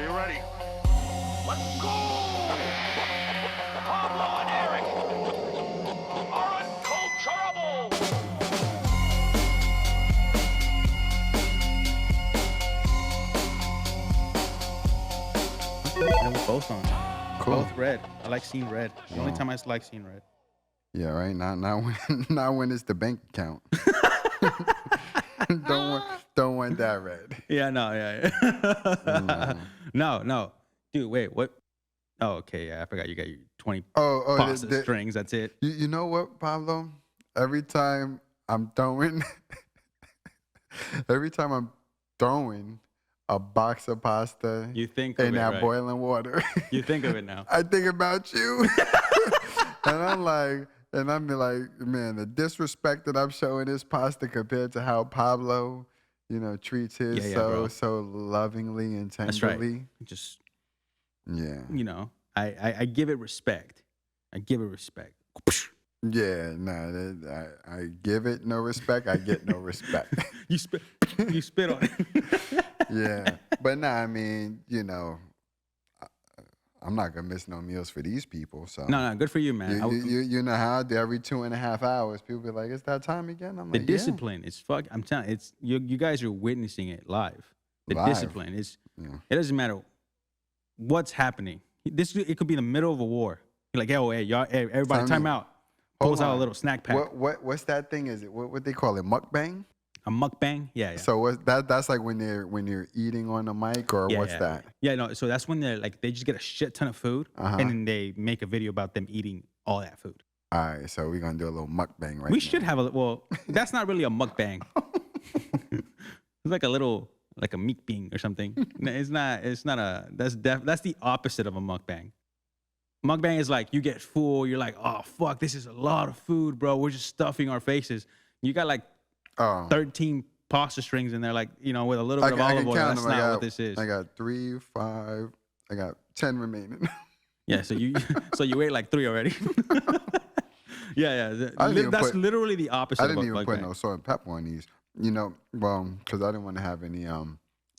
Are you ready? Let's go! Pablo and Erik are unculturable! And we're both on. Cool. Both red. I like seeing red. The only time I like seeing red. Yeah, right. Not when it's the bank account. don't want that red. Yeah, no, yeah. No. Dude, wait, what? Oh, okay, yeah, I forgot you got your 20 pasta strings. That's it. You know what, Pablo? Every time I'm throwing a box of pasta You think of in it, that right? boiling water, You think of it now. I think about you. And I'm like, man, the disrespect that I'm showing this pasta compared to how Pablo, treats his bro. so lovingly and tenderly. That's right. Just, Yeah. I give it respect. Yeah, no, I give it no respect. I get no respect. You spit on it. Yeah, but nah, I mean, I'm not gonna miss no meals for these people. So No, good for you, man. you know how I do every 2.5 hours. People be like, "It's that time again." I'm The like, discipline is fuck. I'm telling it's you guys are witnessing it live. The Live. discipline is. It doesn't matter what's happening. It could be in the middle of a war. You're like, hey, y'all, everybody, time out. Pulls out a little snack pack. What's that thing? Is it what they call it? Mukbang? A mukbang? Yeah. So that's like when you're eating on the mic, or what's that? Yeah, no. So that's when they just get a shit ton of food, and then they make a video about them eating all that food. All right, so we're gonna do a little mukbang right now. We should have that's not really a mukbang. It's like a mukbang or something. No, it's not that's the opposite of a mukbang. Mukbang is like you get full, you're like, oh fuck, this is a lot of food, bro. We're just stuffing our faces. You got like 13 pasta strings in there, like, with a little bit of olive oil. That's not what this is. I got 3, 5, I got 10 remaining. Yeah, so you ate like 3 already. Yeah. That's literally the opposite. I didn't of even put no salt and pepper on these. Because I didn't want to have any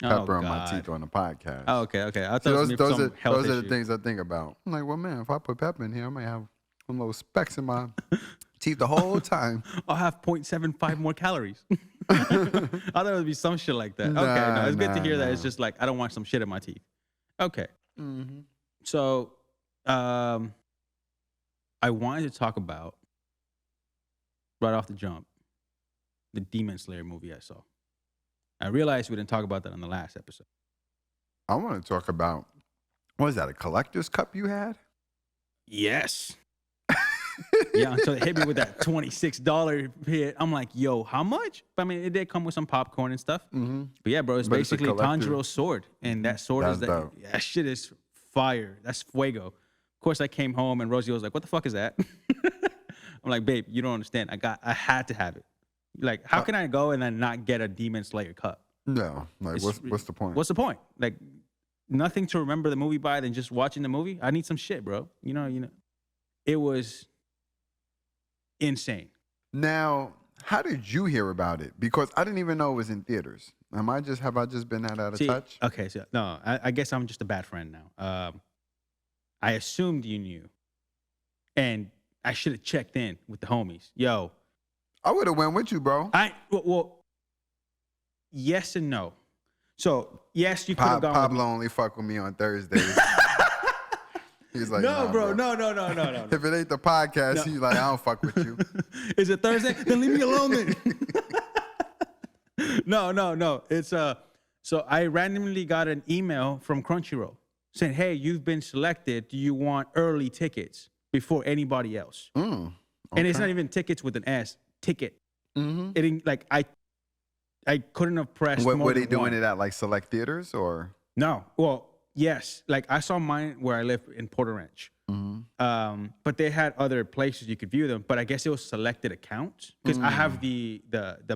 pepper on my teeth on the podcast. Oh, okay. I thought those are the things I think about. I'm like, well, man, if I put pepper in here, I might have some little specks in my teeth the whole time. I'll have 0.75 more calories. I thought it would be some shit like that. Okay, it's good to hear that. It's just like, I don't want some shit in my teeth. Okay. Mm-hmm. So, I wanted to talk about, right off the jump, the Demon Slayer movie I saw. I realized we didn't talk about that on the last episode. I want to talk about, what is that, a collector's cup you had? Yes. Yeah, until they hit me with that $26 hit. I'm like, yo, how much? But I mean, it did come with some popcorn and stuff. Mm-hmm. But yeah, bro, it's basically Tanjiro's sword. And that sword that shit is fire. That's fuego. Of course, I came home and Rosie was like, what the fuck is that? I'm like, babe, you don't understand. I had to have it. Like, how can I go and then not get a Demon Slayer cup? No, like, what's the point? What's the point? Like, nothing to remember the movie by than just watching the movie. I need some shit, bro. It was insane. Now, how did you hear about it? Because I didn't even know it was in theaters. Have I just been out of touch? Okay, so no, I guess I'm just a bad friend now. I assumed you knew, and I should have checked in with the homies. Yo, I would have went with you, bro. Well, yes and no. So yes, you could have gone. Pablo only fuck with me on Thursdays. He's like, no, nah, bro, no. If it ain't the podcast, he's like, I don't fuck with you. Is it Thursday? Then leave me alone then. No. It's so I randomly got an email from Crunchyroll saying, hey, you've been selected. Do you want early tickets before anybody else? Okay. And it's not even tickets with an S. Ticket. Mm-hmm. It ain't like I couldn't have pressed. Were they doing it at like select theaters or? No. Well, yes. Like I saw mine where I live in Porter Ranch. Mm-hmm. But they had other places you could view them. But I guess it was selected accounts because I have the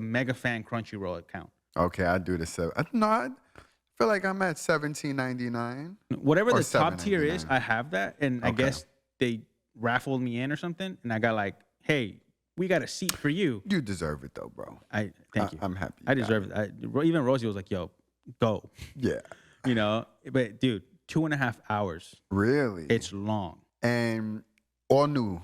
mega fan Crunchyroll account. Okay, I do the I feel like I'm at $17.99. Whatever the top tier is, I have that, and I guess they raffled me in or something, and I got like, hey, we got a seat for you. You deserve it though, bro. Thank you. I'm happy. I deserve it. Even Rosie was like, yo, go. Yeah. You know, but dude, 2.5 hours. Really? It's long. And all new.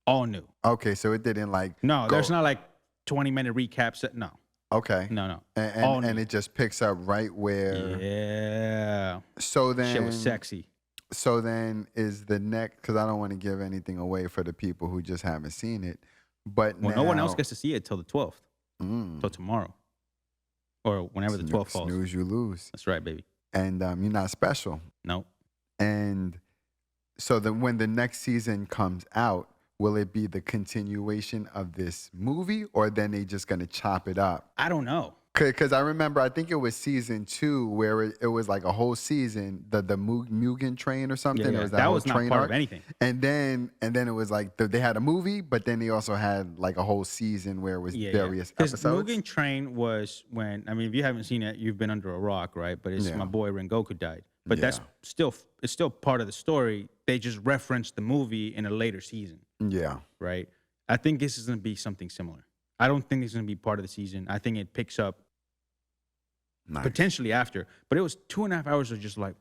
All new. Okay, so it didn't like No, go. there's not like 20-minute recaps. No, Okay. no. And, All and new. it just picks up right where. Yeah. So then. Shit was sexy. So then is the next, because I don't want to give anything away for the people who just haven't seen it. But Well, now, no one else gets to see it till the 12th, mm, till tomorrow, or whenever the 12th falls. snooze, you lose. That's right, baby. And you're not special. No. And so then when the next season comes out, will it be the continuation of this movie, or then they just going to chop it up? I don't know. Because I remember, I think it was season 2 where it was like a whole season, the Mugen train or something. Yeah. It was That whole was not train part arc. of anything. And then it was like they had a movie, but then they also had like a whole season where it was various Because episodes. Mugen Train was when, I mean, if you haven't seen it, you've been under a rock, right? But it's Yeah. my boy Rengoku died. But Yeah. it's still part of the story. They just referenced the movie in a later season, Yeah. right? I think this is going to be something similar. I don't think this is going to be part of the season. I think it picks up Nice. potentially after. But it was 2.5 hours of just like,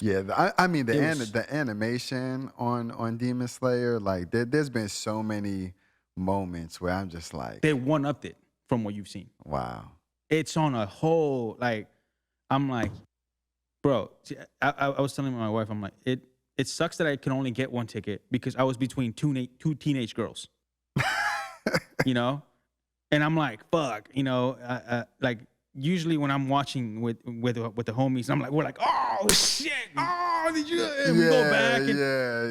Yeah, I mean It was- the animation on Demon Slayer, like there's been so many moments where I'm just like, they one-upped it from what you've seen. wow. It's on a whole, like, I'm like, bro, see, I was telling my wife, I'm like, it sucks that I can only get one ticket because I was between two teenage girls, you know? And I'm like, fuck, you know, like, usually when I'm watching with the homies, I'm like, we're like, oh, shit, oh, did you, and we go back.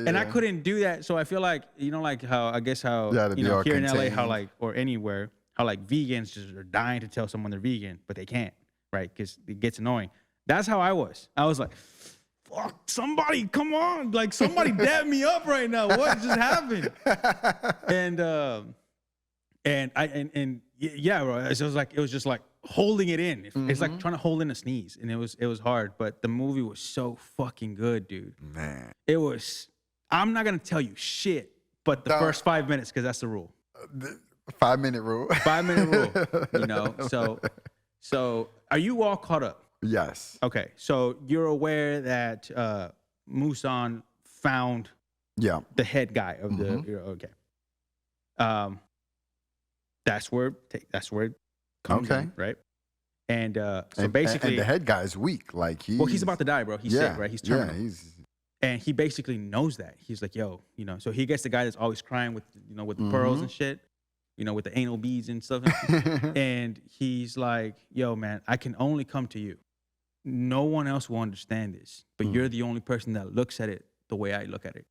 And I couldn't do that. So I feel like, you know, like how, I guess how, You had to you be know, all here in LA, how contained. like, or anywhere, how like vegans just are dying to tell someone they're vegan, but they can't, right? Because it gets annoying. That's how I was. I was like, fuck, somebody, come on. Like, somebody dab me up right now. What just happened? And yeah, bro. It was just like holding it in. It's like trying to hold in a sneeze. And it was hard. But the movie was so fucking good, dude. Man. It was, I'm not going to tell you shit, but the No. first 5 minutes, because that's the rule. 5-minute rule. 5-minute rule, you know? So are you all caught up? Yes. Okay. So you're aware that Musan found Yeah. the head guy of the, okay. That's where it comes Okay. in, right? And so And basically, the head guy is weak. Like he's about to die, bro. He's sick, right? He's terminal. Yeah, And he basically knows that. He's like, yo, you know, so he gets the guy that's always crying with, you know, with the pearls and shit, you know, with the anal beads and stuff. And he's like, yo, man, I can only come to you. No one else will understand this, but you're the only person that looks at it the way I look at it.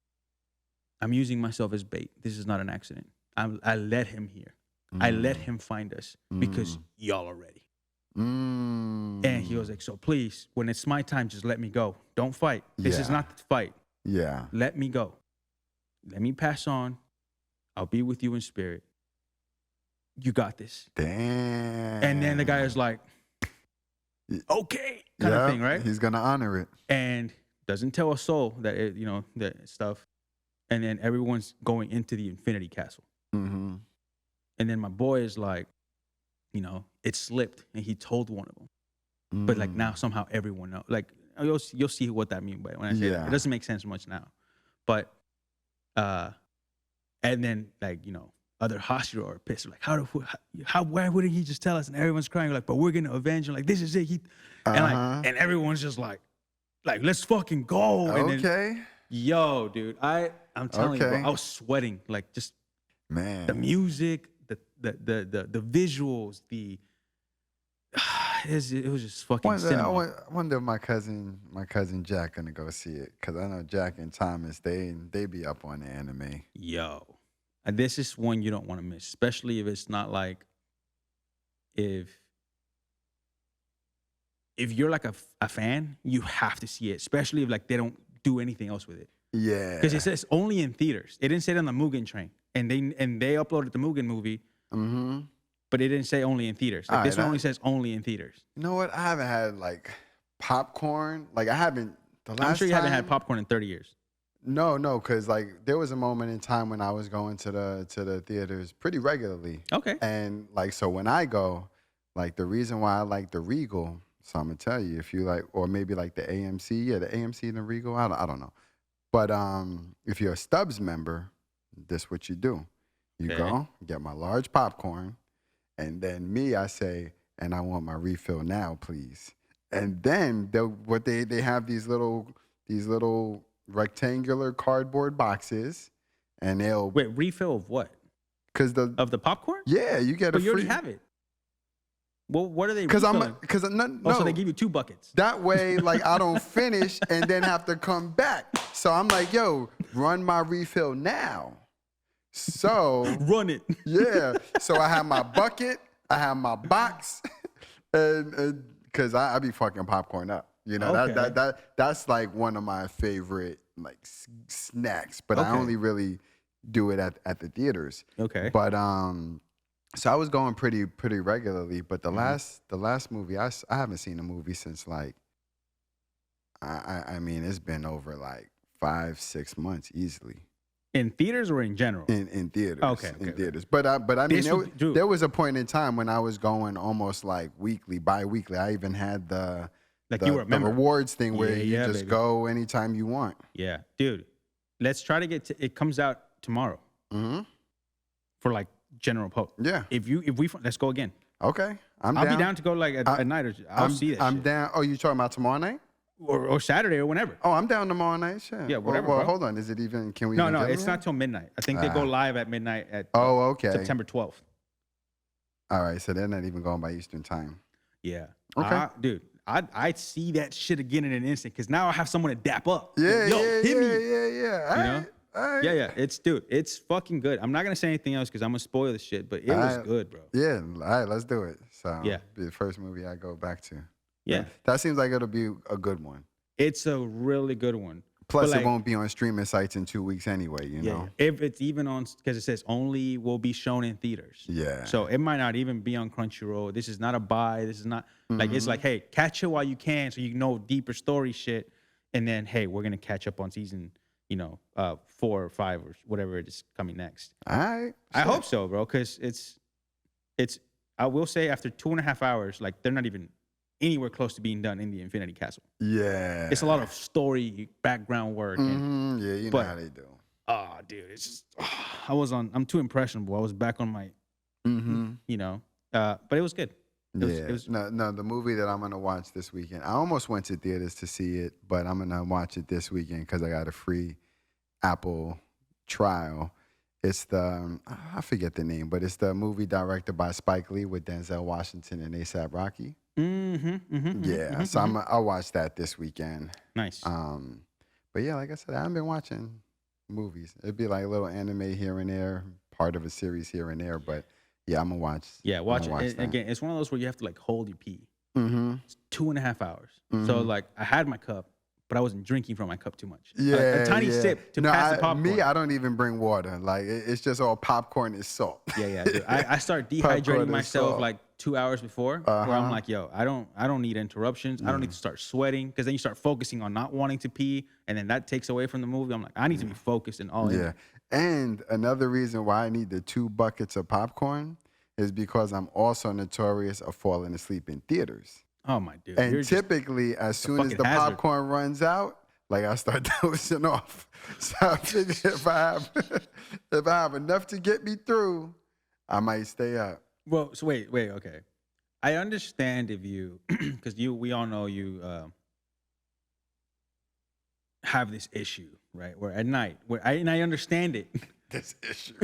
I'm using myself as bait. This is not an accident. I led him here. I let him find us because y'all are ready. And he was like, so please, when it's my time, just let me go. Don't fight. This is Yeah. not the fight. Yeah. Let me go. Let me pass on. I'll be with you in spirit. You got this. Damn. And then the guy is like, okay, kind of thing, right? He's gonna honor it. And doesn't tell a soul that it, you know, that stuff. And then everyone's going into the Infinity Castle. Mm-hmm. And then my boy is like, you know, it slipped, and he told one of them. But like now somehow everyone knows. Like you'll see what that means by when I say that. It doesn't make sense much now. But and then like, you know, other Hashira are pissed. Like, why wouldn't he just tell us? And everyone's crying, like, but we're gonna avenge him. Like, this is it. And everyone's just like, let's fucking go. And then, yo, dude, I'm telling you, bro, I was sweating. Like, just Man. the music, the visuals, it was just fucking cinema. I wonder if my cousin Jack gonna go see it, because I know Jack and Thomas they be up on the anime. Yo, and this is one you don't want to miss, especially if it's not like if you're like a fan, you have to see it, especially if like they don't do anything else with it. Yeah, because it says only in theaters. It didn't say it on the Mugen train, and they uploaded the Mugen movie. Mm-hmm. But it didn't say only in theaters. Like, this one only says only in theaters. You know what? I haven't had like popcorn. Like I haven't. I'm sure you haven't had popcorn in 30 years. No, because like there was a moment in time when I was going to the theaters pretty regularly. Okay. And like so when I go, like the reason why I like the Regal, So I'm gonna tell you, if you like, or maybe like the AMC, the AMC and the Regal. I don't know. But if you're a Stubbs member, this what you do. You Okay. go get my large popcorn, and then me, I say, and I want my refill now, please. And then they have these little rectangular cardboard boxes, and they'll Wait, refill of what? because Of the popcorn? you get But a you free. already have it. Well, what are they Because refilling? no, Oh, so they give you 2 buckets. that way, like I don't finish and then have to come back. So I'm like, yo, run my refill now. So Run it. yeah, so I have my bucket, I have my box, and because I be fucking popcorn up. You know Okay. that's like one of my favorite like snacks, but I Okay. only really do it at the theaters. Okay. But so I was going pretty regularly, but the last movie I haven't seen a movie since like I mean it's been over like 5-6 months easily In theaters or in general? in theaters. Okay, In okay. theaters. But I mean This would- dude. there was a point in time when I was going almost like weekly, bi-weekly. I even had the Like you were a the member. rewards thing where you Yeah, just baby. go anytime you want. Yeah, dude. Let's try to get to. It comes out tomorrow Mm-hmm. for like general post. Yeah. If let's go again. Okay. I'll I'll be down to go like at night or I'll see that I'm shit. down. Oh, you talking about tomorrow night? Or Saturday or whenever. Oh, I'm down tomorrow night. Sure. Yeah, whatever, Well, bro. hold on. Is it even? Can we? No, even no, get it's it? not till midnight. I think they go live at midnight at Oh, okay. September 12th. All right. So they're not even going by Eastern time. Yeah. Okay. Dude, I'd see that shit again in an instant because now I have someone to dap up. Yeah, Yo, yeah, hit yeah, me. yeah. All You right. know? All right. Yeah. It's fucking good. I'm not gonna say anything else because I'm gonna spoil the shit, but it was Alright. good, bro. Yeah. All right. Let's do it. So Yeah. be the first movie I go back to. Yeah. That seems like it'll be a good one. It's a really good one. Plus, But, it like, won't be on streaming sites in 2 weeks anyway. You know. If it's even on, because it says only will be shown in theaters. Yeah. So it might not even be on Crunchyroll. This is not a buy. This is not like it's like, hey, catch it while you can, so you know deeper story shit, and then hey, we're gonna catch up on season, 4 or 5 or whatever it is coming next. All right. I Shit. hope so, bro, because it's. I will say after 2.5 hours, like they're not even anywhere close to being done in the Infinity Castle. Yeah. It's a lot of story background work and. Yeah, you know but- how they do. Oh, dude, it's just I'm too impressionable. I was back on my, but it was good. It was- No, the movie that I'm gonna watch this weekend. I almost went to theaters to see it, but I'm gonna watch it this weekend because I got a free Apple trial. It's I forget the name, but it's the movie directed by Spike Lee with Denzel Washington and A$AP Rocky. Yeah, so I'll watch that this weekend. Nice. But yeah, like I said, I haven't been watching movies. It'd be like a little anime here and there, part of a series here and there. But yeah, I'm gonna watch. Yeah, watch I'm it. gonna And again, it's one of those where you have to like hold your pee. Mm-hmm. It's 2.5 hours. So like I had my cup, but I wasn't drinking from my cup too much. Yeah, a tiny sip to pass the popcorn. Me, I don't even bring water. Like it's just all popcorn and salt. Yeah. Dude. I start Popcorn dehydrating and myself salt. like 2 hours before, where I'm like, yo, I don't need interruptions. I don't need to start sweating because then you start focusing on not wanting to pee, and then that takes away from the movie. I'm like, I need to be focused and all in. Yeah. And another reason why I need the 2 buckets of popcorn is because I'm also notorious of falling asleep in theaters. Oh my dude. And You're just- typically, as soon as fucking the hazard. popcorn runs out, like I start dozing off. So I figure if I have enough to get me through, I might stay up. Well, so wait, okay. I understand if you, because we all know you have this issue, right? Where at night, and I understand it. This issue.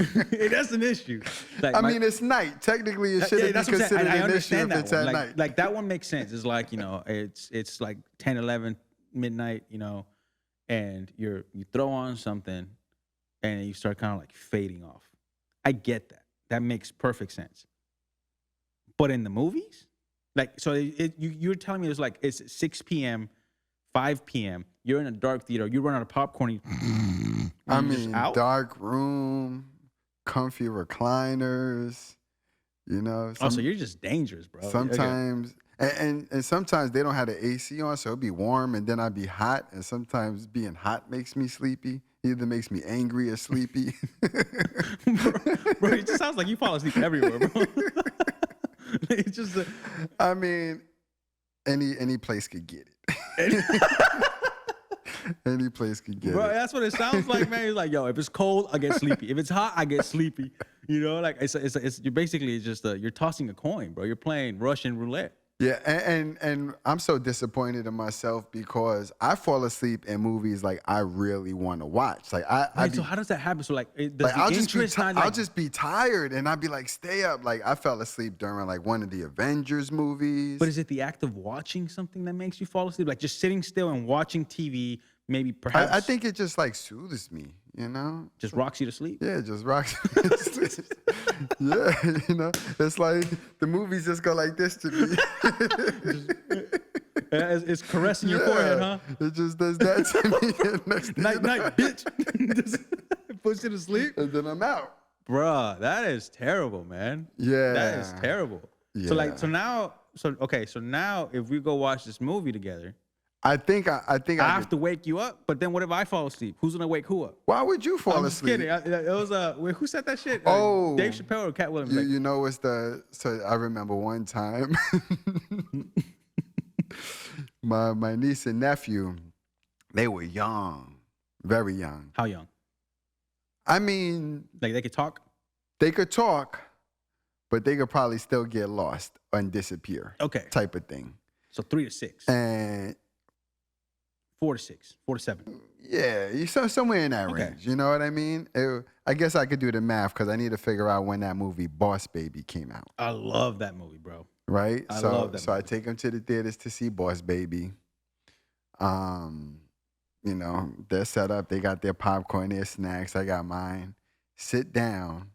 That's an issue. Like I mean, it's night. Technically, it shouldn't be that's what I'm saying. considered And I an issue if understand that it's one. at Like, night. like that one makes sense. It's like, it's like 10, 11 midnight, and you throw on something and you start kind of like fading off. I get that. That makes perfect sense. But in the movies, like, so you're telling me it's 6 p.m., 5 p.m., you're in a dark theater, you run out of popcorn, I you're just mean, out? dark room, comfy recliners, So you're just dangerous, bro. Okay. Sometimes, and sometimes they don't have the AC on, so it'll be warm, and then I'd be hot. And sometimes being hot makes me sleepy. Either makes me angry or sleepy. Bro, it just sounds like you fall asleep everywhere, bro. It's just I mean, Any place could get it. Any place could get Bro, it. that's what it sounds like, man. It's like, yo, if it's cold, I get sleepy. If it's hot, I get sleepy. You know, like it's you're basically just you're tossing a coin, bro. You're playing Russian roulette. Yeah, and I'm so disappointed in myself because I fall asleep in movies like I really want to watch. Like So how does that happen? So like, does like the interest not I'll like, just be tired and I'd be like, stay up. Like I fell asleep during like one of the Avengers movies. But is it the act of watching something that makes you fall asleep? Like just sitting still and watching TV, maybe perhaps I think it just like soothes me, you know? just rocks you to sleep? Yeah, it just rocks me to sleep. Yeah, you know, it's like the movies just go like this to me. It's caressing your forehead, huh? It just does that to me. And next thing Night, you know, night, bitch. Just push you to sleep. and then I'm out. Bruh, that is terrible, man. Yeah. That is terrible. So like, Yeah. so now if we go watch this movie together, I think I I have could, to wake you up. But then what if I fall asleep? Who's gonna wake who up? why would you fall I'm just asleep? kidding. It was wait, who said that shit? Oh. Dave Chappelle or Cat Williams? You, Like, you know what's so I remember one time my niece and nephew, they were young, very young. how young? I mean, Like they could talk? they could talk, but they could probably still get lost and disappear. Okay. Type of thing. So 3 to 6, And 4 to 6, 4 to 7. yeah, somewhere in that Okay. range. You know what I mean? I guess I could do the math because I need to figure out when that movie Boss Baby came out. I love that movie, bro. Right? I so love that so I movie. take them to the theaters to see Boss Baby. You know, they're set up, they got their popcorn, their snacks, I got mine. Sit down.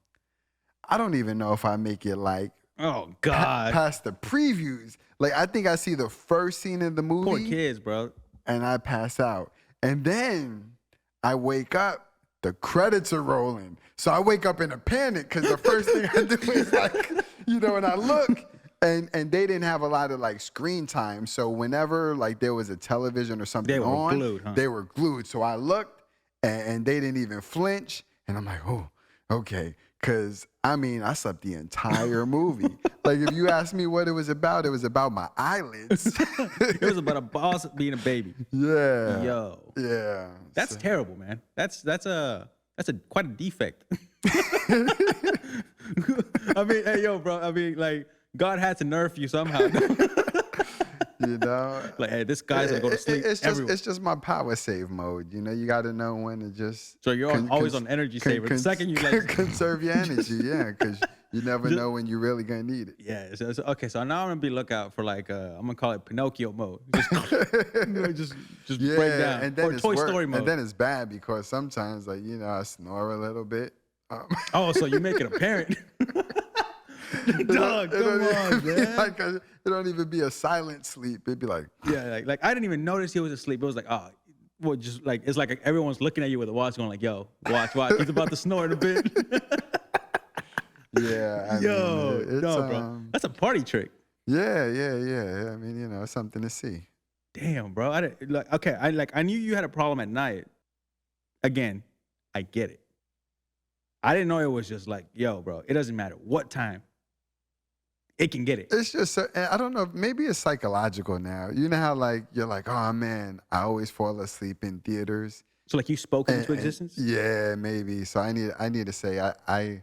I don't even know if I make it like Oh God. past the previews. Like I think I see the first scene of the movie Poor kids, bro. and I pass out. And then I wake up, the credits are rolling. So I wake up in a panic because the first thing I do is like, you know, and I look and they didn't have a lot of like screen time. So whenever like there was a television or something They were on, glued, huh? they were glued. So I looked and they didn't even flinch. And I'm like, oh, okay. Cause I mean, I slept the entire movie. Like if you asked me what it was about my eyelids. It was about a boss being a baby. Yeah. Yo. Yeah. That's So- terrible, man. That's a quite a defect. I mean, hey, yo, bro. I mean, like, God had to nerf you somehow. you know. Like, hey, this guy's gonna go to sleep. It's just my power save mode. You know, you got to know when to just. So you're always on energy saver. The second you like, conserve your energy, yeah, because you never know when you're really gonna need it. yeah. Okay, so now I'm gonna be lookout for like I'm gonna call it Pinocchio mode. Just Yeah, break down. and then Or it's Toy worse. Story mode. And then it's bad because sometimes, like you know, I snore a little bit. Oh, so you make it apparent. Dog, It come don't on, even be man. like it don't even be a silent sleep. It'd be like, Yeah, like I didn't even notice he was asleep. It was like, oh, well, just like it's like everyone's looking at you with a watch, going like, yo, watch, he's about to snore in a bit. yeah, I Yo, mean, it's, no, bro, that's a party trick. yeah. I mean, you know, it's something to see. Damn, bro. I didn't, like, okay, I knew you had a problem at night. Again, I get it. I didn't know it was just like, yo, bro, it doesn't matter what time. It can get it. It's just, I don't know, maybe it's psychological now. You know how like, you're like, oh man, I always fall asleep in theaters. So like you spoke into And- existence? Yeah, maybe. So I need to say I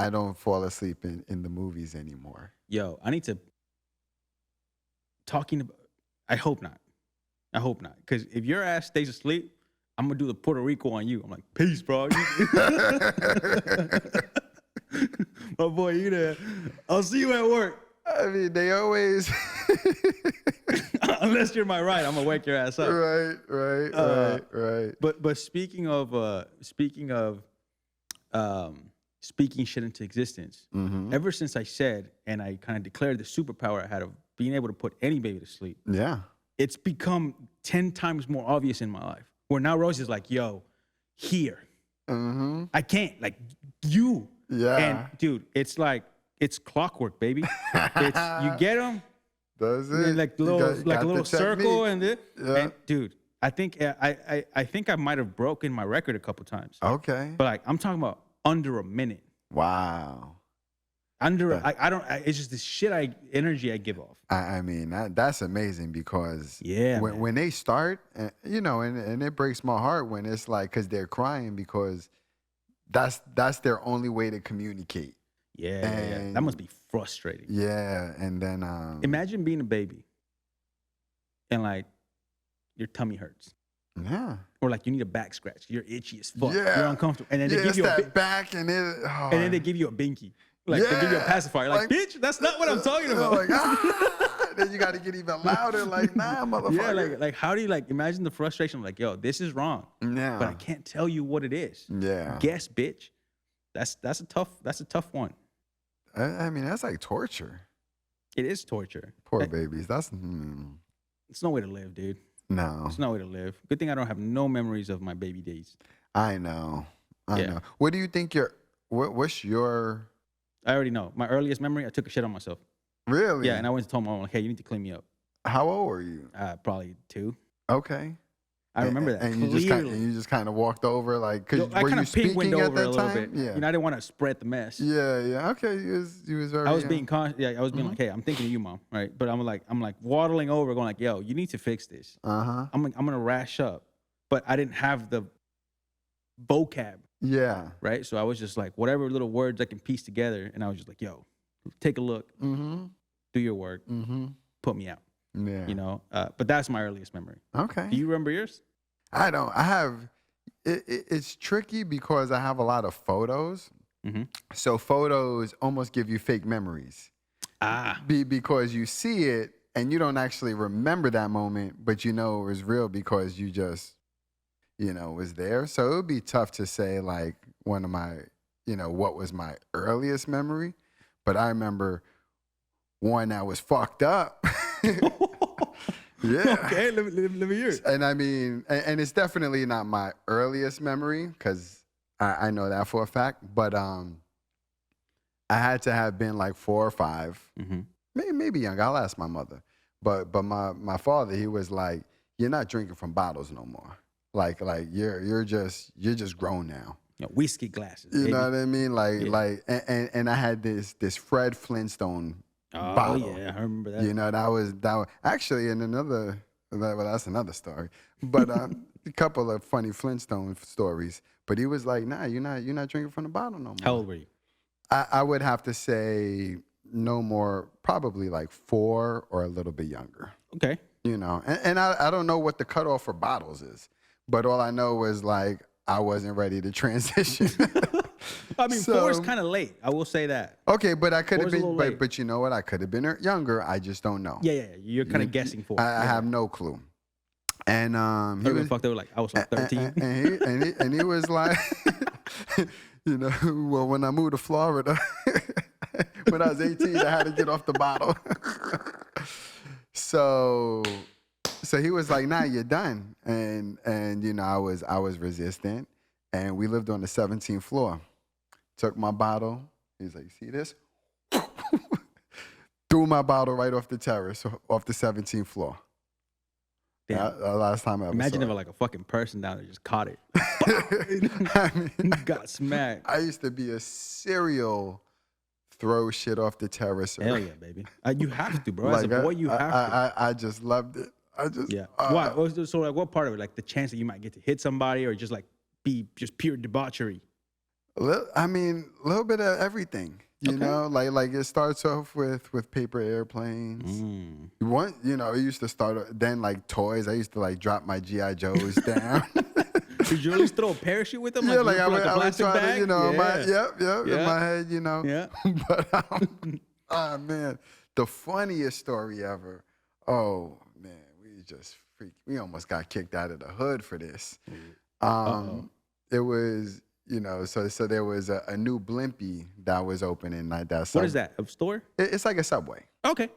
don't fall asleep in the movies anymore. Yo, I need to talking about. I hope not. Because if your ass stays asleep, I'm gonna do the Puerto Rico on you. I'm like, peace, bro. My boy, you there? I'll see you at work. I mean, they always Unless you're my right, I'm gonna wake your ass up. right. But speaking of speaking shit into existence, ever since I said and I kind of declared the superpower I had of being able to put any baby to sleep, Yeah. it's become 10 times more obvious in my life. Where now Rose is like, yo, here. Mm-hmm. I can't, like, you. Yeah. And dude, it's like, it's clockwork, baby. It's you get them, Does it? like You little, got like a the little circle, technique. and dude, I think I think I might have broken my record a couple times. Okay. But like, I'm talking about under a minute. Wow. I don't. It's just this energy I give off. I mean, that's amazing because Yeah, when they start, you know, and it breaks my heart when it's like, because they're crying because that's their only way to communicate. Yeah. That must be frustrating. Yeah, and then Imagine being a baby and like your tummy hurts. Yeah. Or like you need a back scratch. You're itchy as fuck. Yeah. You're uncomfortable. And then they give it's you that back and then they give you a binky. Like they give you a pacifier. Like, bitch, that's not what I'm talking about. Like, then you got to get even louder. Like, nah, motherfucker. Yeah, like how do you like imagine the frustration? Like, yo, this is wrong. Yeah. But I can't tell you what it is. Yeah. Guess, bitch. That's a tough one. I mean, that's like torture. It is torture. Poor babies. It's no way to live, dude. No. It's no way to live. Good thing I don't have no memories of my baby days. I know. I know. What do you think what's your... I already know. My earliest memory, I took a shit on myself. Really? Yeah, and I went to tell my mom, like, hey, you need to clean me up. How old were you? Probably 2. Okay. I remember that and clearly. you just kind of walked over, like, because I were kind you of speaking pink-winded at over that a little time? bit. Yeah. You know, I didn't want to spread the mess. Yeah. Okay. You was very... I was being conscious. Yeah, I was being like, hey, I'm thinking of you, mom, right? But I'm like waddling over, going like, yo, you need to fix this. Uh-huh. I'm gonna rash up, but I didn't have the vocab. Yeah. Right. So I was just like, whatever little words I can piece together, and I was just like, yo, take a look, do your work, put me out. Yeah. You know. But that's my earliest memory. Okay. Do you remember yours? I don't. I have. It's tricky because I have a lot of photos. So photos almost give you fake memories. Because you see it and you don't actually remember that moment, but you know it was real because you just, was there. So it would be tough to say like one of my, what was my earliest memory. But I remember one that was fucked up. Yeah. Okay, let me hear it. And I mean, and it's definitely not my earliest memory because I know that for a fact. But I had to have been like 4 or 5, maybe young. I'll ask my mother. But my father, he was like, "You're not drinking from bottles no more. Like you're just grown now. Whiskey glasses. You know what I mean? And I had this Fred Flintstone bottle. Oh yeah, I remember that. That was actually in another. Well, that's another story. But a couple of funny Flintstone stories. But he was like, "Nah, you're not drinking from the bottle no more." How old were you? I would have to say no more, probably like 4 or a little bit younger. Okay. And I don't know what the cutoff for bottles is, but all I know was like I wasn't ready to transition. I mean, 4 is kind of late. I will say that. Okay, but I could have been, late. but you know what? I could have been younger. I just don't know. Yeah. You're kind of guessing 4. I have no clue. And he was fucked up. Like I was like 13. And he was like, well, when I moved to Florida, when I was 18, I had to get off the bottle. So he was like, "Nah, you're done." And I was resistant. And we lived on the 17th floor. Took my bottle. He's like, "See this?" Threw my bottle right off the terrace, off the 17th floor. Damn. Last time I ever Imagine saw if it. like a fucking person down there just caught it. I mean, got smacked. I used to be a serial throw shit off the terrace. Hell yeah, baby. You have to, bro. As a boy, you have to. I just loved it. Why? So like, what part of it? Like the chance that you might get to hit somebody, or just like be just pure debauchery. I mean, a little bit of everything. You know, like it starts off with paper airplanes. It used to start then like toys. I used to like drop my GI Joes down. Did you always throw a parachute with them? Yeah, like I a would try bag? to, in my head, Yeah. But oh man, the funniest story ever. Oh man, we almost got kicked out of the hood for this. It was. So there was a new Blimpie that was opening like that. What is that? A store? It's like a Subway. Okay.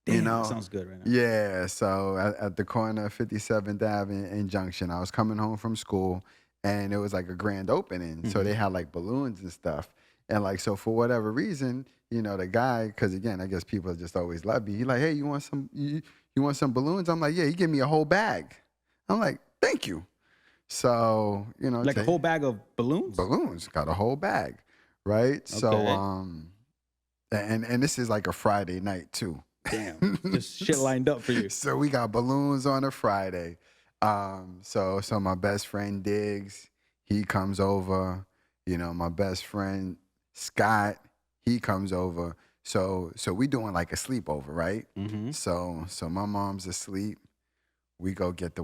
Damn, that sounds good right now. Yeah. So at the corner of 57th Ave in Junction, I was coming home from school, and it was like a grand opening. So they had like balloons and stuff, and like so for whatever reason, the guy, because again, I guess people just always love me. He like, "Hey, you want some balloons?" I'm like, "Yeah." He gave me a whole bag. I'm like, "Thank you." So, like a whole bag of balloons? Balloons, got a whole bag, right? Okay. So, And this is like a Friday night too. Damn, just shit lined up for you. So we got balloons on a Friday. So my best friend Diggs, he comes over. You know, my best friend Scott, he comes over. So we doing like a sleepover, right? Mm-hmm. So my mom's asleep. We go get the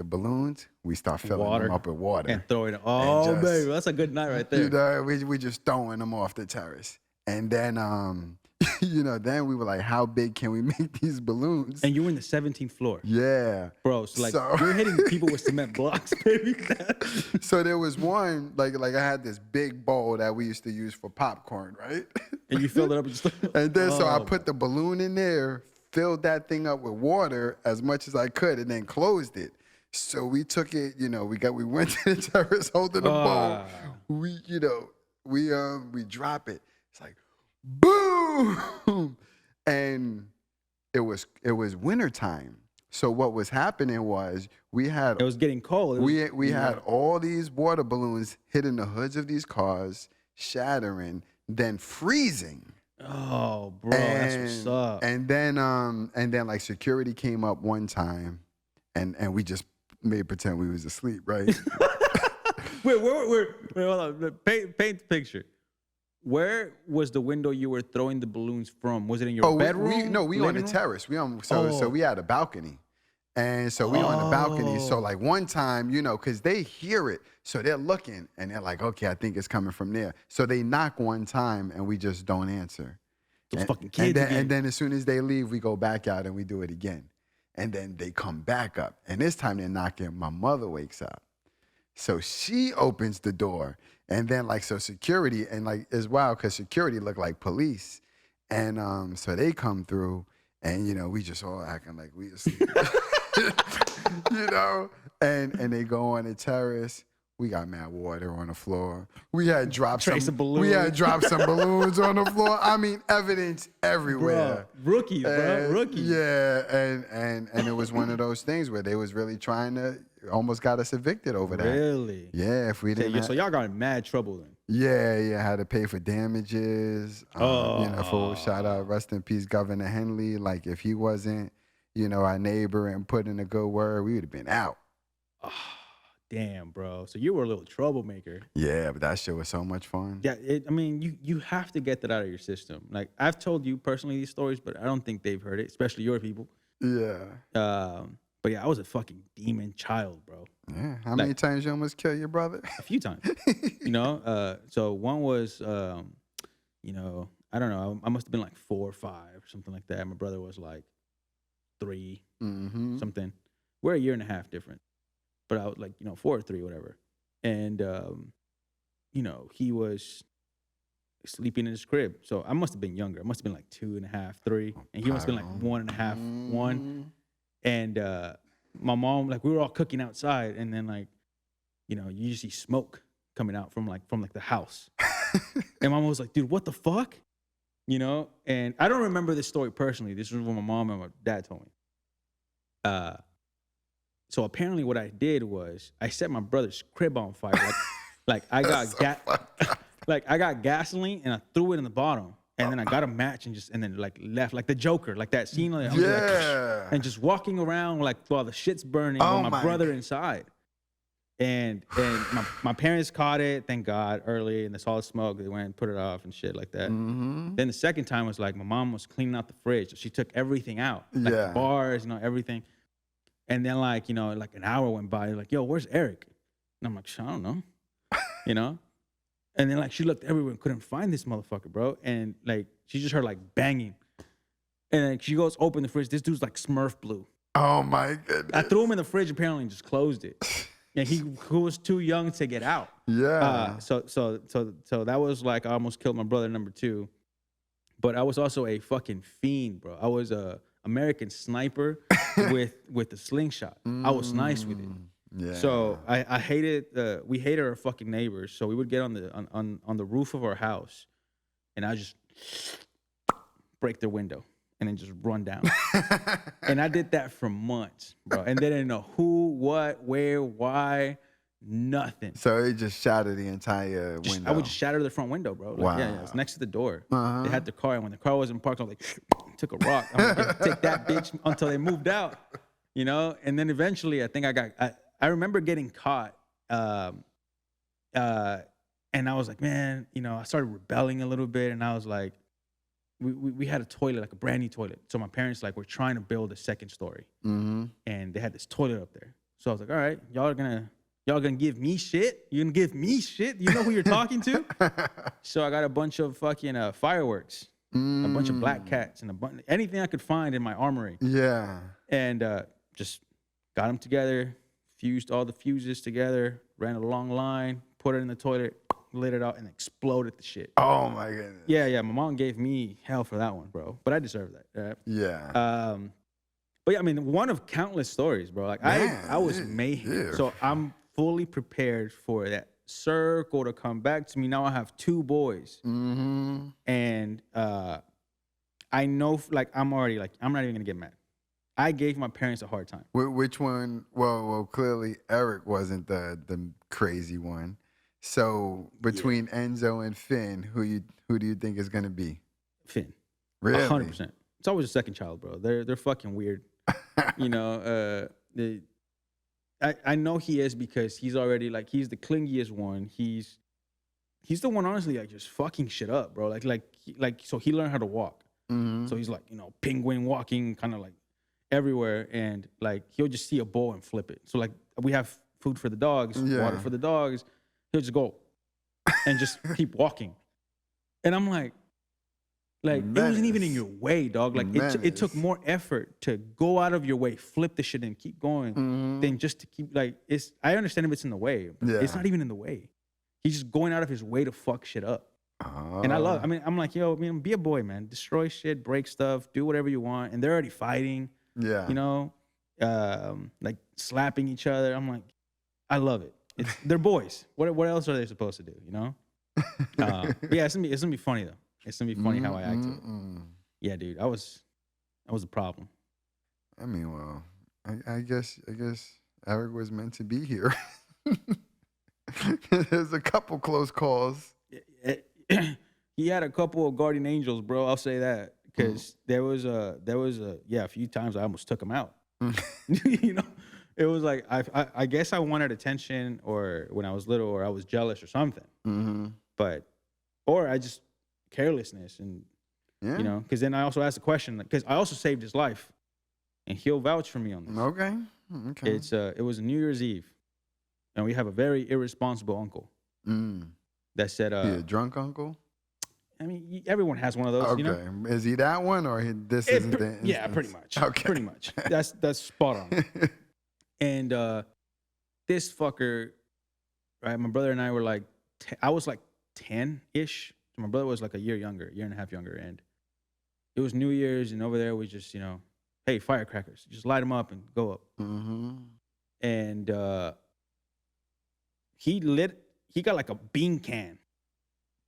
balloons. We start filling them up with water. And throwing it. Oh, just- baby, that's a good night right there. You know, we just throwing them off the terrace. And then, you know, then we were like, how big can we make these balloons? And you were in the 17th floor. Yeah. Bro, so like you're hitting people with cement blocks, baby. So there was one, like I had this big bowl that we used to use for popcorn, right? And you filled it up and just And then so I put the balloon in there, filled that thing up with water as much as I could, and then closed it. So we took it, you know, we went to the terrace holding the bowl. We drop it. It's like boom, and it was wintertime. So what was happening was it was getting cold. We had all these water balloons hitting the hoods of these cars, shattering, then freezing. Oh, bro, that's what's up. And then like security came up one time, and we just made pretend we was asleep, right? Wait, hold on. Paint the picture. Where was the window you were throwing the balloons from? Was it in your bedroom? We on the terrace. So we had a balcony. And so we on the balcony. So like one time, you know, because they hear it. So they're looking and they're like, okay, I think it's coming from there. So they knock one time and we just don't answer. Those fucking kids. And then as soon as they leave, we go back out and we do it again. And then they come back up. And this time they're knocking. My mother wakes up. So she opens the door. And then like, so security, and like, it's wild because security look like police. And so they come through and, you know, we just all acting like we asleep. You know, and they go on the terrace. We got mad water on the floor. We had dropped some balloons on the floor. I mean, evidence everywhere. Bro, rookies, bro, rookies. Yeah, and it was one of those things where they was really trying to almost got us evicted over that. Really? Yeah, if we didn't. So y'all got in mad trouble then. Yeah, had to pay for damages. You know, for shout out, rest in peace, Governor Henley. Like if he wasn't, you know, our neighbor and put in a good word, we would have been out. Oh, damn, bro. So you were a little troublemaker. Yeah, but that shit was so much fun. Yeah, I mean, you have to get that out of your system. Like I've told you personally these stories, but I don't think they've heard it, especially your people. Yeah. But yeah, I was a fucking demon child, bro. Yeah. How many times you almost killed your brother? A few times. You know, so one was, you know, I don't know. I must have been like 4 or 5 or something like that. My brother was like 3, something. We're a year and a half different. But I was like, you know, 4 or 3, whatever. And, you know, he was sleeping in his crib. So I must have been younger. I must have been like 2.5, 3. And he must have been like 1.5, 1. And my mom, like, we were all cooking outside. And then, like, you know, you see smoke coming out from the house. And mom was like, dude, what the fuck? You know? And I don't remember this story personally. This was what my mom and my dad told me. So apparently what I did was I set my brother's crib on fire. Like I got gasoline and I threw it in the bottom. And then I got a match and then like left like the Joker, like that scene. Like, and just walking around like while the shit's burning with my brother inside. And my parents caught it, thank God, early, and they saw the smoke. They went and put it off and shit like that. Then the second time was like my mom was cleaning out the fridge. So she took everything out, like the bars, you know, everything. And then like, you know, like an hour went by. Like, yo, where's Erik? And I'm like, I don't know, you know. And then like she looked everywhere and couldn't find this motherfucker, bro. And like she just heard like banging. And then she goes open the fridge. This dude's like Smurf blue. Oh my goodness. I threw him in the fridge apparently and just closed it. And he was too young to get out. Yeah. So that was like I almost killed my brother number 2. But I was also a fucking fiend, bro. I was a American sniper with the slingshot. I was nice with it. Yeah. So I hated we hated our fucking neighbors. So we would get on the roof of our house, and I just break their window and then just run down. And I did that for months, bro. And they didn't know who, what, where, why. Nothing. So it just shattered the entire window. I would just shatter the front window, bro. Like, yeah, it's Wow. next to the door. Uh-huh. They had the car, and when the car wasn't parked, I was like, took a rock. I'm like, "Yeah, take that, bitch," until they moved out, you know? And then eventually, I think I remember getting caught. And I was like, man, you know, I started rebelling a little bit, and I was like, we had a toilet, like a brand new toilet. So my parents like were trying to build a second story, and they had this toilet up there. So I was like, all right, y'all gonna give me shit? You gonna give me shit? You know who you're talking to? So I got a bunch of fucking fireworks, a bunch of black cats, and anything I could find in my armory. Yeah. And just got them together, fused all the fuses together, ran a long line, put it in the toilet, lit it out, and exploded the shit. Oh my goodness. Yeah. My mom gave me hell for that one, bro. But I deserve that. Right? Yeah. But yeah, I mean, one of countless stories, bro. Like I was mayhem. yeah. So I'm fully prepared for that circle to come back to me. Now I have 2 boys. And I know, like, I'm not even gonna get mad. I gave my parents a hard time. Which one? Well, clearly Eric wasn't the crazy one. So between Enzo and Finn, who do you think is gonna be? Finn. Really? 100%. It's always a second child, bro. They're fucking weird. You know, I know he is because he's already like he's the clingiest one. He's the one honestly like just fucking shit up, bro. Like so he learned how to walk. So he's like, you know, penguin walking kind of like everywhere, and like he'll just see a bowl and flip it. So like we have food for the dogs, water for the dogs. He'll just go and just keep walking. And I'm like it wasn't even in your way, dog. Like it took more effort to go out of your way, flip the shit and keep going than just to keep like it's. I understand if it's in the way, but it's not even in the way. He's just going out of his way to fuck shit up. And I'm like, yo, be a boy, man. Destroy shit, break stuff, do whatever you want. And they're already fighting. Yeah. You know, like slapping each other. I'm like, I love it. They're boys. What else are they supposed to do? You know? But yeah, it's gonna be funny though. It's gonna be funny how I act to it. Yeah, dude. I was a problem. I mean, well, I guess Eric was meant to be here. There's a couple close calls. He had a couple of guardian angels, bro. I'll say that because there was a few times I almost took him out. You know, it was like I guess I wanted attention, or when I was little, or I was jealous or something. But or I just carelessness and you know, because then I also asked the question because I also saved his life, and he'll vouch for me on this. Okay. It was New Year's Eve, and we have a very irresponsible uncle that said, a drunk uncle? I mean, everyone has one of those. Okay. You know? Is he that one, or this isn't the instance? Yeah, pretty much. Okay. Pretty much. That's spot on. And this fucker, right? My brother and I were like, I was like 10-ish. My brother was like a year and a half younger. And it was New Year's, and over there we just, you know, hey, firecrackers, just light them up and go up. And he got like a bean can,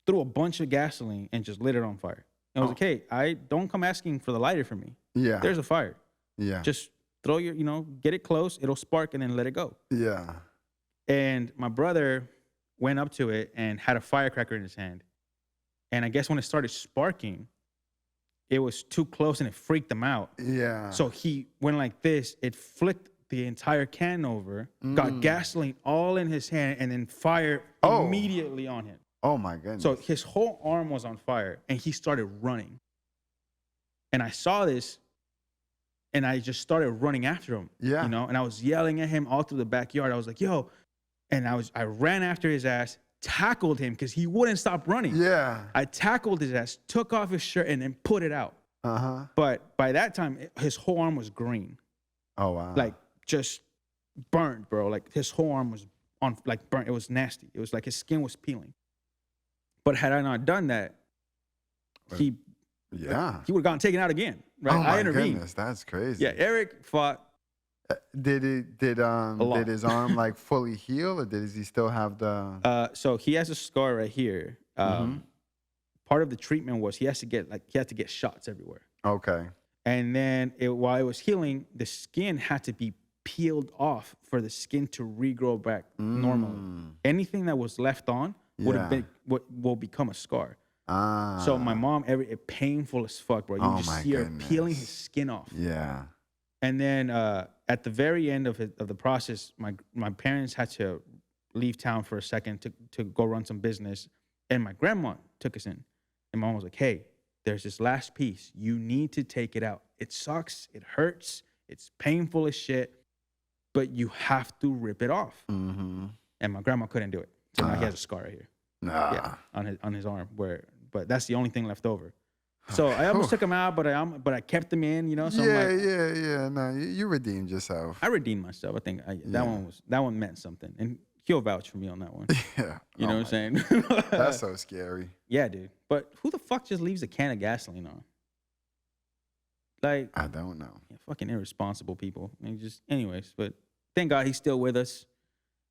threw a bunch of gasoline and just lit it on fire. And I was like, hey, I don't come asking for the lighter from me. Yeah. There's a fire. Yeah. Just throw your, you know, get it close, it'll spark, and then let it go. Yeah. And my brother went up to it and had a firecracker in his hand. And I guess when it started sparking, it was too close and it freaked him out. Yeah. So he went like this, it flicked the entire can over, got gasoline all in his hand, and then fire immediately on him. Oh my goodness. So his whole arm was on fire, and he started running. And I saw this, and I just started running after him. Yeah. You know, and I was yelling at him all through the backyard. I was like, yo. And I ran after his ass, tackled him because he wouldn't stop running. Yeah. I tackled his ass, took off his shirt, and then put it out. But by that time, his whole arm was green. Oh, wow. Like, just burnt, bro. Like, his whole arm was on, like, burnt. It was nasty. It was like his skin was peeling. But had I not done that, he would have gotten taken out again. Right? Oh, my I intervened. goodness. That's crazy. Yeah, Eric fought. Did his arm like fully heal, or does he still have the? So he has a scar right here. Part of the treatment was he had to get shots everywhere. Okay. And then while it was healing, the skin had to be peeled off for the skin to regrow back normally. Anything that was left on would have been what will become a scar. So my mom, painful as fuck, bro. You just see her peeling his skin off. Yeah. And then at the very end of the process, my parents had to leave town for a second to go run some business, and my grandma took us in. And my mom was like, "Hey, there's this last piece. You need to take it out. It sucks. It hurts. It's painful as shit, but you have to rip it off." Mm-hmm. And my grandma couldn't do it, so now he has a scar right here. Yeah, on his arm. But that's the only thing left over. So I almost took him out, but I kept him in. You know. So yeah. No, you redeemed yourself. I redeemed myself. I think that one meant something, and he'll vouch for me on that one. Yeah. You know what I'm saying? That's so scary. Yeah, dude. But who the fuck just leaves a can of gasoline on? Like, I don't know. Yeah, fucking irresponsible people. Anyways, but thank God he's still with us.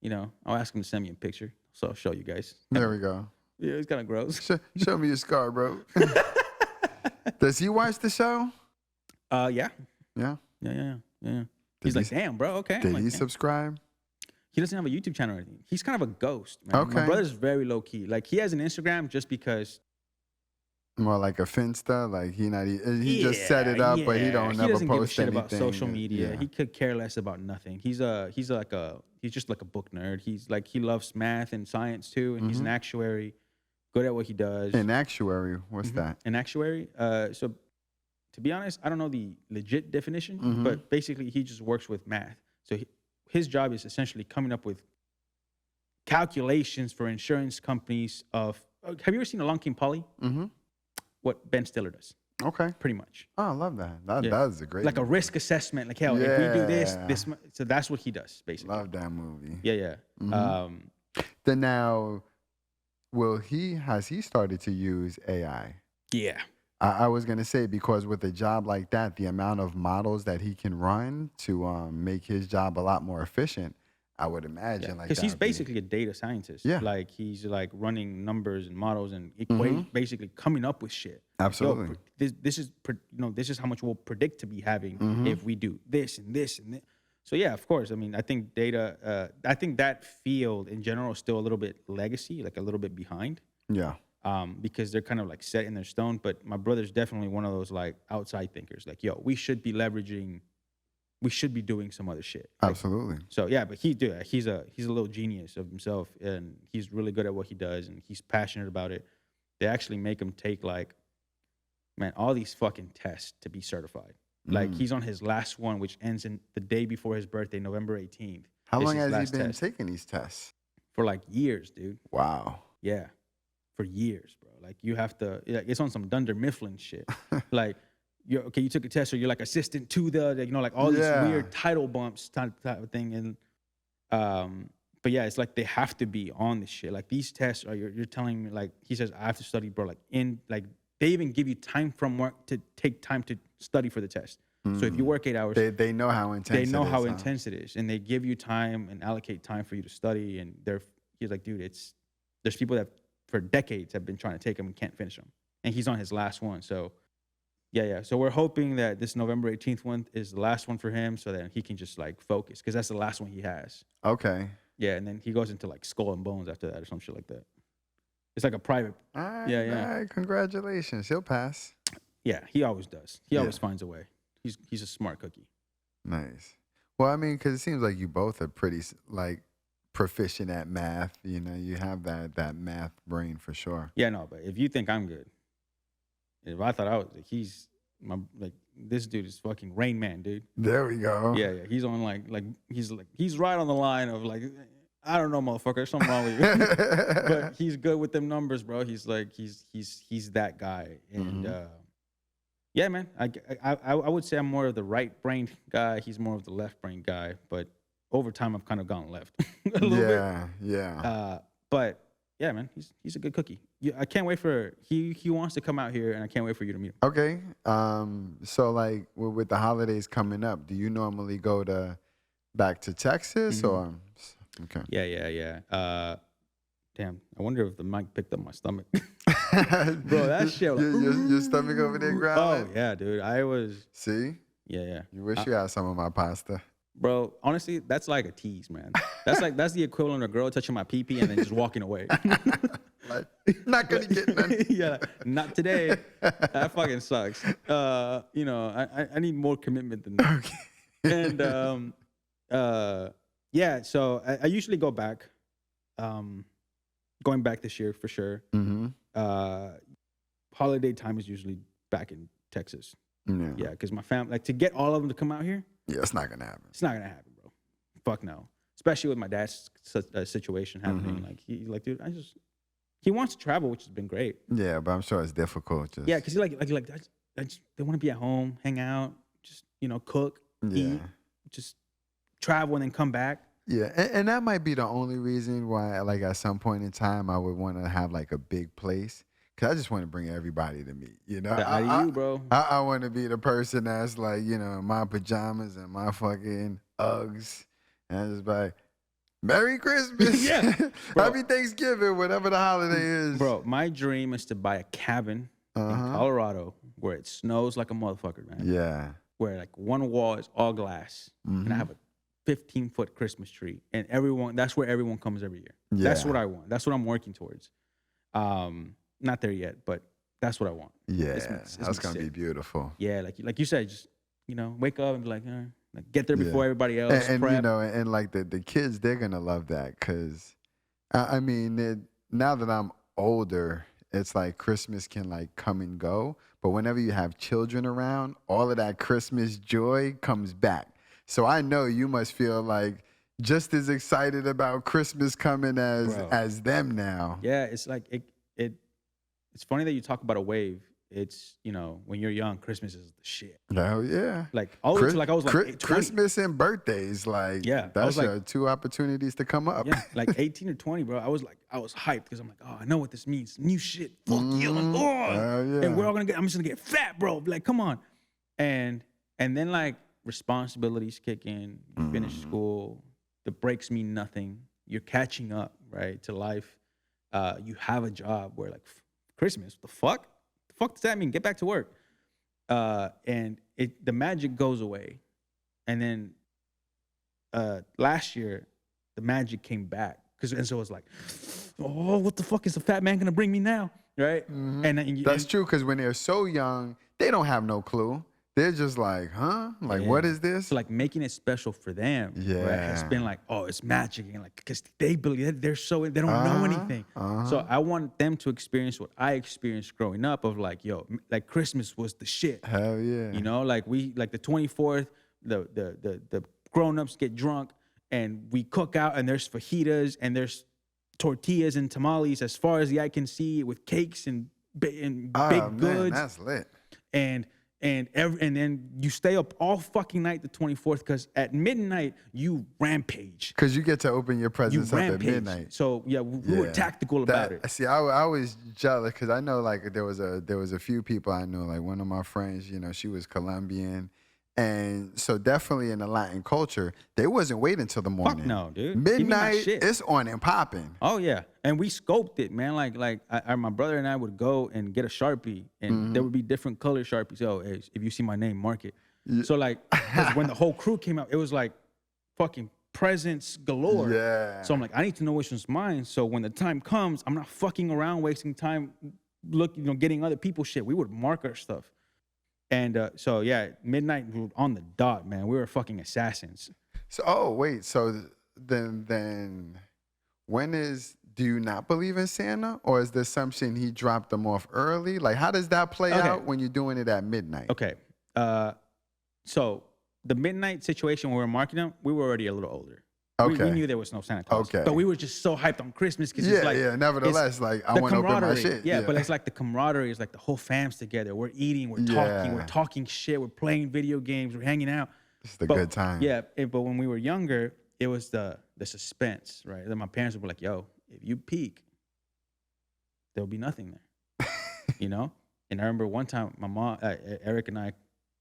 You know, I'll ask him to send me a picture, so I'll show you guys. There we go. Yeah, it's kind of gross. Show me your scar, bro. Does he watch the show? Yeah. Yeah. He's like, damn, bro. Okay. Did he subscribe? He doesn't have a YouTube channel or anything. He's kind of a ghost, man. Okay. My brother's very low key. Like, he has an Instagram just because. More like a Finsta, like he just set it up, but he don't never doesn't post give a shit anything. about social media. Yeah. He could care less about nothing. He's just like a book nerd. He loves math and science too, and he's an actuary, good at what he does. An actuary, what's that? An actuary. So to be honest, I don't know the legit definition, but basically he just works with math. So his job is essentially coming up with calculations for insurance companies of. Have you ever seen Along Came Polly? Mm-hmm. What Ben Stiller does. Okay. Pretty much. Oh, I love that. That is a great like movie. a risk assessment. Like, hell, if we do this, so that's what he does, basically. Love that movie. Yeah. Then now, has he started to use AI? Yeah. I was going to say, because with a job like that, the amount of models that he can run to make his job a lot more efficient, I would imagine. Because he's basically a data scientist. Yeah. Like, he's like running numbers and models and basically coming up with shit. Absolutely. Like, this is how much we'll predict to be having if we do this and this and this. So yeah, of course. I mean, I think I think that field in general is still a little bit legacy, like a little bit behind. Yeah. Because they're kind of like set in their stone. But my brother's definitely one of those like outside thinkers. Like, yo, we should be doing some other shit. Like, Absolutely. so yeah, but he's a little genius of himself, and he's really good at what he does, and he's passionate about it. They actually make him take all these fucking tests to be certified. Like, he's on his last one, which ends in the day before his birthday, November 18th. How long has he been taking these tests? For like years, dude. Wow. Yeah, for years, bro. Like, you have to. It's on some Dunder Mifflin shit. Like, you took a test, or you're like assistant to like all these weird title bumps type of thing. And but yeah, it's like they have to be on this shit. Like, these tests are you're telling me, like, he says I have to study, bro. Like, they even give you time from work to take time to study for the test. So if you work 8 hours, they know how intense intense it is, and they give you time and allocate time for you to study. And he's like, dude, there's people that for decades have been trying to take them and can't finish them, and he's on his last one. So yeah. So we're hoping that this November 18th one is the last one for him, so that he can just like focus, because that's the last one he has. Okay. Yeah, and then he goes into like Skull and Bones after that or some shit like that. It's like a private. All right, Yeah. All right, congratulations. He'll pass. Yeah, he always does. He always finds a way. He's a smart cookie. Nice. Well, I mean, because it seems like you both are pretty like proficient at math. You know, you have that math brain for sure. Yeah, no, but if you think I'm good, if I thought I was, this dude is fucking Rain Man, dude. There we go. Yeah. He's on he's right on the line of like, I don't know, motherfucker, there's something wrong with you. But he's good with them numbers, bro. He's like, he's that guy. And yeah, man, I would say I'm more of the right brain guy. He's more of the left brain guy. But over time, I've kind of gone left a little bit. Yeah. But yeah, man, he's a good cookie. I can't wait for he wants to come out here, and I can't wait for you to meet him. Okay. So like with the holidays coming up, do you normally go back to Texas or? Okay. Yeah. Damn, I wonder if the mic picked up my stomach. Bro, that shit. Your stomach over there growling? Oh yeah, dude. I was. See? Yeah. You wish you had some of my pasta. Bro, honestly, that's like a tease, man. That's the equivalent of a girl touching my pee-pee and then just walking away. Like, not gonna get none. Yeah, not today. That fucking sucks. You know, I need more commitment than that. And yeah, so I usually go back. Going back this year for sure. Holiday time is usually back in Texas. Yeah, because my family, like, to get all of them to come out here, Yeah, it's not gonna happen. it's not gonna happen, bro. Fuck no. Especially with my dad's situation happening. Like, dude, he wants to travel, which has been great. Yeah, but I'm sure it's difficult. Just Yeah, because they want to be at home, hang out, just, you know, cook, eat, just travel and then come back. Yeah, and that might be the only reason why, like, at some point in time, I would want to have like a big place. Cause I just want to bring everybody to meet, you know. How do you, bro? I want to be the person that's like, you know, in my pajamas and my fucking Uggs, and I just like, Merry Christmas, Yeah, bro. Happy Thanksgiving, whatever the holiday is, Bro, my dream is to buy a cabin in Colorado where it snows like a motherfucker, man. Yeah, Where like one wall is all glass, and I have a 15-foot Christmas tree, and that's where everyone comes every year. That's what I want. That's what I'm working towards. Not there yet, but that's what I want. yeah, It's that's gonna be sick. beautiful. Yeah, like you said, just, you know, wake up and be like get there before everybody else. And prep. you know, and like the kids, they're gonna love that because, I mean, now that I'm older, it's like Christmas can like come and go, but whenever you have children around, all of that Christmas joy comes back. So I know you must feel like just as excited about Christmas coming as them now. Yeah, it's like it's funny that you talk about a wave. It's, you know, when you're young, Christmas is the shit. Oh yeah. Like always, like I was like 20. Christmas and birthdays, like, Yeah, I that's was like, your two opportunities to come up. Yeah, like 18 or 20, bro. I was hyped because I'm like, oh, I know what this means. New shit. Fuck you. I'm like, oh. Yeah. And I'm just gonna get fat, bro. Like, come on. And then like responsibilities kick in. You finish school. The breaks mean nothing. You're catching up, right, to life. You have a job where like Christmas, the fuck? The fuck does that mean? Get back to work. And the magic goes away. And then last year, the magic came back. And so it was like, oh, what the fuck is the fat man gonna bring me now? Right? That's true, because when they're so young, they don't have no clue. They're just like, huh? Like, what is this? So like making it special for them, right, has been like, oh, it's magic, and like, because they believe they don't know anything. So I want them to experience what I experienced growing up, of like, yo, like Christmas was the shit. Hell yeah. You know, like the 24th, the grown-ups get drunk and we cook out, and there's fajitas and there's tortillas and tamales as far as the eye can see, with cakes and big goods. Man, that's lit. And then you stay up all fucking night the 24th, because at midnight you rampage. Because you get to open your presents up at midnight. So yeah, we were tactical about it. See, I was jealous because I know like there was a few people I know, like one of my friends, you know, she was Colombian. And so definitely in the Latin culture, they wasn't waiting till the morning. Fuck no, dude. Give me my Midnight, shit. it's on and popping. Oh yeah, and we scoped it, man. Like my brother and I would go and get a Sharpie, and there would be different color Sharpies. Oh, hey, if you see my name, mark it. So like, 'cause when the whole crew came out, it was like fucking presents galore. Yeah. So I'm like, I need to know which one's mine. So when the time comes, I'm not fucking around wasting time getting other people's shit. We would mark our stuff. And so yeah, midnight on the dot, man. We were fucking assassins. So wait, so then do you not believe in Santa, or is the assumption he dropped them off early? Like, how does that play out when you're doing it at midnight? Okay. So the midnight situation when we were marking them, we were already a little older. Okay. We knew there was no Santa Claus. Okay. But we were just so hyped on Christmas because it's like, nevertheless, like, I want to open my shit. Yeah, but it's like the camaraderie is like the whole fam's together. We're eating, we're talking shit, we're playing video games, we're hanging out. It's the good time. Yeah, but when we were younger, it was the suspense, right? Then my parents would be like, yo, if you peek, there'll be nothing there, you know? And I remember one time my mom, Erik and I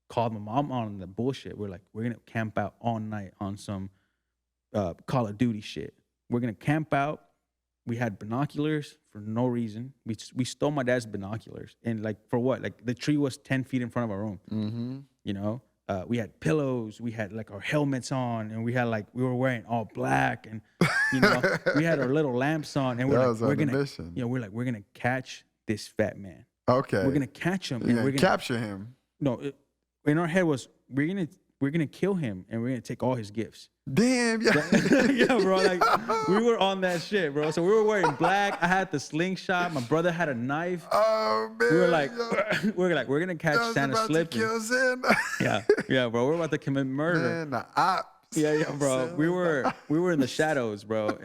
called my mom on the bullshit. We're like, we're going to camp out all night on some Call of Duty shit. We're going to camp out. We had binoculars for no reason. We stole my dad's binoculars. And like, for what? Like, the tree was 10 feet in front of our room, you know? we had pillows, we had like our helmets on, and we were wearing all black, and you know, we had our little lamps on, and That we're was like, on we're a gonna, mission. you know, we're gonna catch this fat man. Okay. We're gonna catch him, and Yeah, we're gonna capture him. no. In our head was we're gonna kill him, and we're gonna take all his gifts. Damn. Yeah. Yeah, bro. Like we were on that shit, bro. So we were wearing black. I had the slingshot. My brother had a knife. Oh man. We were like, yo. we're gonna catch I was Santa about to slipping. kill Santa. Yeah, bro. We're about to commit murder. Man, the ops. Yeah, bro. Santa. We were in the shadows, bro.